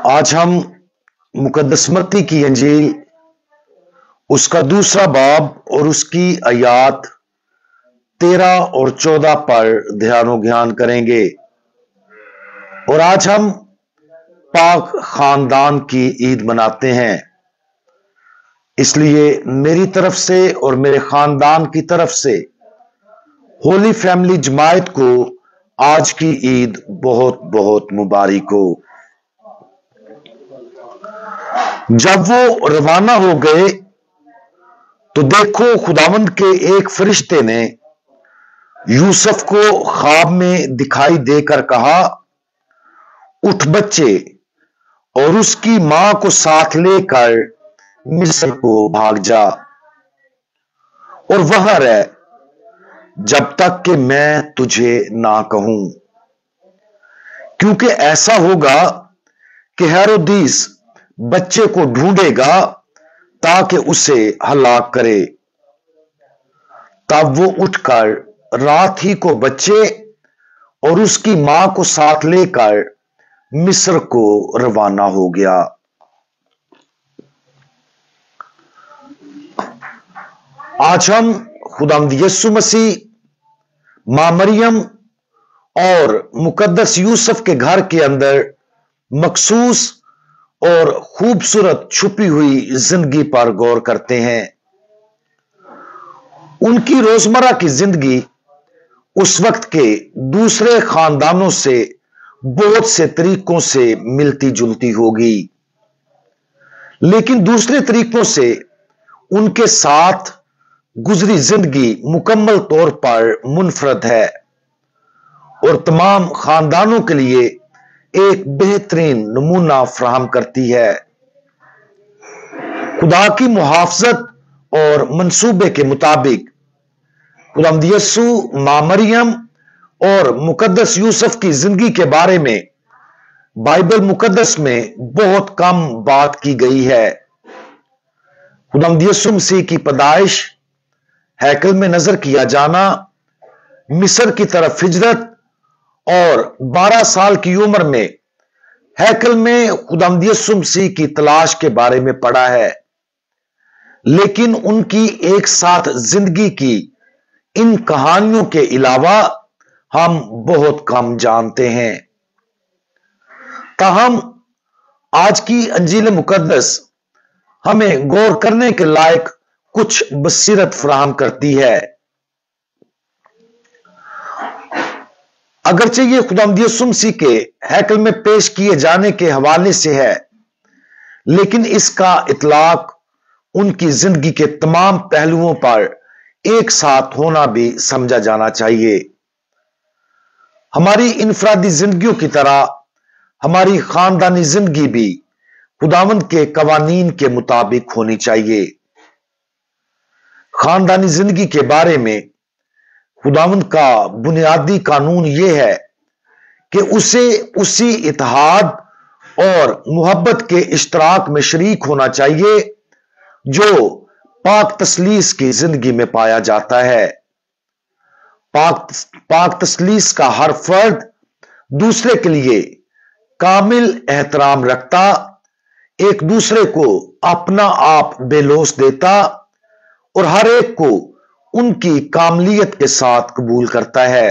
आज हम मुकद्दस मत्ती की अंजील उसका दूसरा बाब और उसकी आयात 13 और 14 पर ध्यानो ज्ञान करेंगे। और आज हम पाक खानदान की ईद मनाते हैं, इसलिए मेरी तरफ से और मेरे खानदान की तरफ से होली फैमिली जमायत को आज की ईद बहुत बहुत मुबारक हो। जब वो रवाना हो गए तो देखो, खुदावंद के एक फरिश्ते ने यूसुफ को ख्वाब में दिखाई देकर कहा, उठ बच्चे और उसकी मां को साथ लेकर मिस्र को भाग जा और वहां रह जब तक कि मैं तुझे ना कहूं, क्योंकि ऐसा होगा कि हेरोदीस बच्चे को ढूंढेगा ताकि उसे हलाक करे। तब वो उठकर रात ही को बच्चे और उसकी मां को साथ लेकर मिस्र को रवाना हो गया। आज हम खुदावंद यीशु मसीह, मां मरियम और मुकद्दस यूसुफ के घर के अंदर मखसूस और खूबसूरत छुपी हुई जिंदगी पर गौर करते हैं। उनकी रोजमर्रा की जिंदगी उस वक्त के दूसरे खानदानों से बहुत से तरीकों से मिलती जुलती होगी, लेकिन दूसरे तरीकों से उनके साथ गुजरी जिंदगी मुकम्मल तौर पर मुनफरद है और तमाम खानदानों के लिए एक बेहतरीन नमूना फराहम करती है। खुदा की मुहाफ़ज़त और मंसूबे के मुताबिक खुदावंद यीशु, मां मरियम और मुकद्दस यूसुफ की जिंदगी के बारे में बाइबल मुकद्दस में बहुत कम बात की गई है। खुदावंद यीशु मसीह की पैदाइश, हैकल में नजर किया जाना, मिस्र की तरफ हिजरत और 12 साल की उम्र में हैकल में खुदावंद यीशु मसीह की तलाश के बारे में पढ़ा है, लेकिन उनकी एक साथ जिंदगी की इन कहानियों के अलावा हम बहुत कम जानते हैं। ताहम आज की अंजील मुकद्दस हमें गौर करने के लायक कुछ बसीरत फराहम करती है। अगरचे ये खुदावंद यीशु मसीह के हैकल में पेश किए जाने के हवाले से है, लेकिन इसका इतलाक उनकी जिंदगी के तमाम पहलुओं पर एक साथ होना भी समझा जाना चाहिए। हमारी इनफरादी जिंदगियों की तरह हमारी खानदानी जिंदगी भी खुदावंद के कवानीन के मुताबिक होनी चाहिए। खानदानी जिंदगी के बारे में खुदावंद का बुनियादी कानून यह है कि उसे उसी इत्तेहाद और मोहब्बत के इश्तराक में शरीक होना चाहिए जो पाक तसलीस की जिंदगी में पाया जाता है। पाक तसलीस का हर फर्द दूसरे के लिए कामिल एहतराम रखता, एक दूसरे को अपना आप बेलोस देता और हर एक को उनकी कामलियत के साथ कबूल करता है।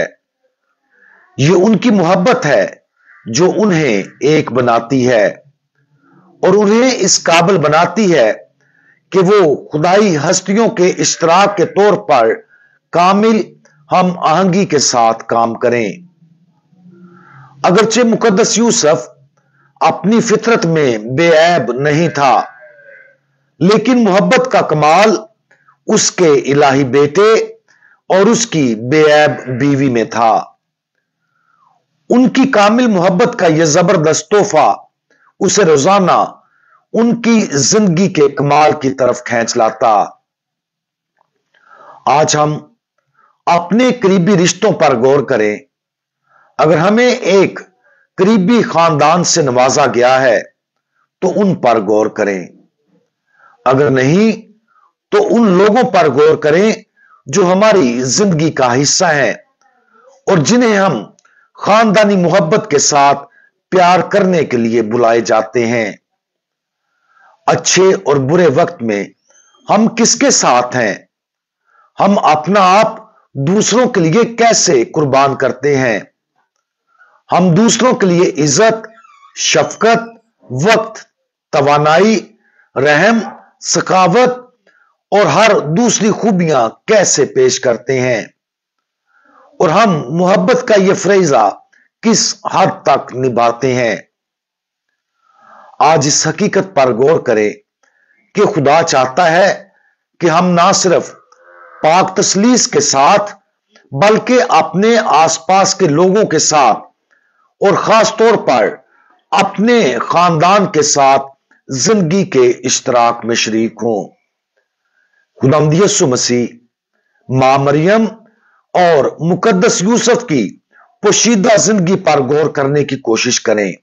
यह उनकी मोहब्बत है जो उन्हें एक बनाती है और उन्हें इस काबिल बनाती है कि वो खुदाई हस्तियों के इश्तराक के तौर पर कामिल हम आहंगी के साथ काम करें। अगरचे मुकद्दस यूसुफ अपनी फितरत में बेऐब नहीं था, लेकिन मोहब्बत का कमाल उसके इलाही बेटे और उसकी बेऐब बीवी में था। उनकी कामिल मोहब्बत का यह जबरदस्त तोहफा उसे रोजाना उनकी जिंदगी के कमाल की तरफ खींच लाता। आज हम अपने करीबी रिश्तों पर गौर करें। अगर हमें एक करीबी खानदान से नवाजा गया है तो उन पर गौर करें, अगर नहीं तो उन लोगों पर गौर करें जो हमारी जिंदगी का हिस्सा हैं और जिन्हें हम खानदानी मोहब्बत के साथ प्यार करने के लिए बुलाए जाते हैं। अच्छे और बुरे वक्त में हम किसके साथ हैं? हम अपना आप दूसरों के लिए कैसे कुर्बान करते हैं? हम दूसरों के लिए इज्जत, शफकत, वक्त, तवानाई, रहम, सखावत और हर दूसरी खूबियां कैसे पेश करते हैं? और हम मोहब्बत का यह फरीजा किस हद तक निभाते हैं? आज इस हकीकत पर गौर करें कि खुदा चाहता है कि हम ना सिर्फ पाक तसलीस के साथ बल्कि अपने आसपास के लोगों के साथ और खास तौर पर अपने खानदान के साथ जिंदगी के इश्तराक में शरीक हों। खुदावंद यीशु मसीह, मां मरियम और मुकद्दस यूसुफ की पोशीदा जिंदगी पर गौर करने की कोशिश करें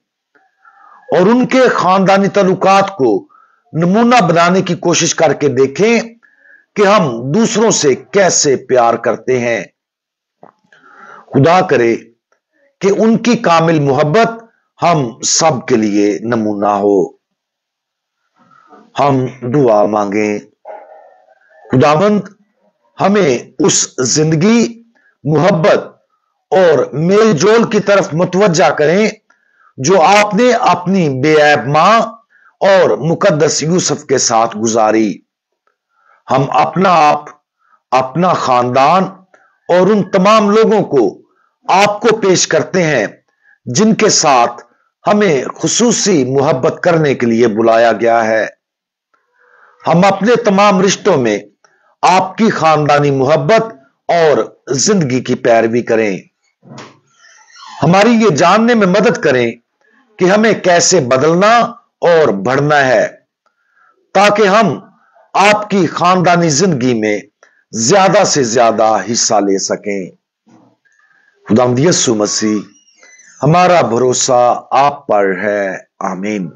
और उनके खानदानी तल्लुकात को नमूना बनाने की कोशिश करके देखें कि हम दूसरों से कैसे प्यार करते हैं। खुदा करे कि उनकी कामिल मोहब्बत हम सब के लिए नमूना हो। हम दुआ मांगे। खुदावंद हमें उस जिंदगी, मोहब्बत और मेल जोल की तरफ मुतवज्जा करें जो आपने अपनी बेऐब मां और मुकद्दस यूसुफ के साथ गुजारी। हम अपना आप, अपना खानदान और उन तमाम लोगों को आपको पेश करते हैं जिनके साथ हमें खुसूसी मोहब्बत करने के लिए बुलाया गया है। हम अपने तमाम रिश्तों में आपकी खानदानी मोहब्बत और जिंदगी की पैरवी करें। हमारी ये जानने में मदद करें कि हमें कैसे बदलना और बढ़ना है ताकि हम आपकी खानदानी जिंदगी में ज्यादा से ज्यादा हिस्सा ले सकें। खुदावंद यीशु मसीह, हमारा भरोसा आप पर है। आमीन।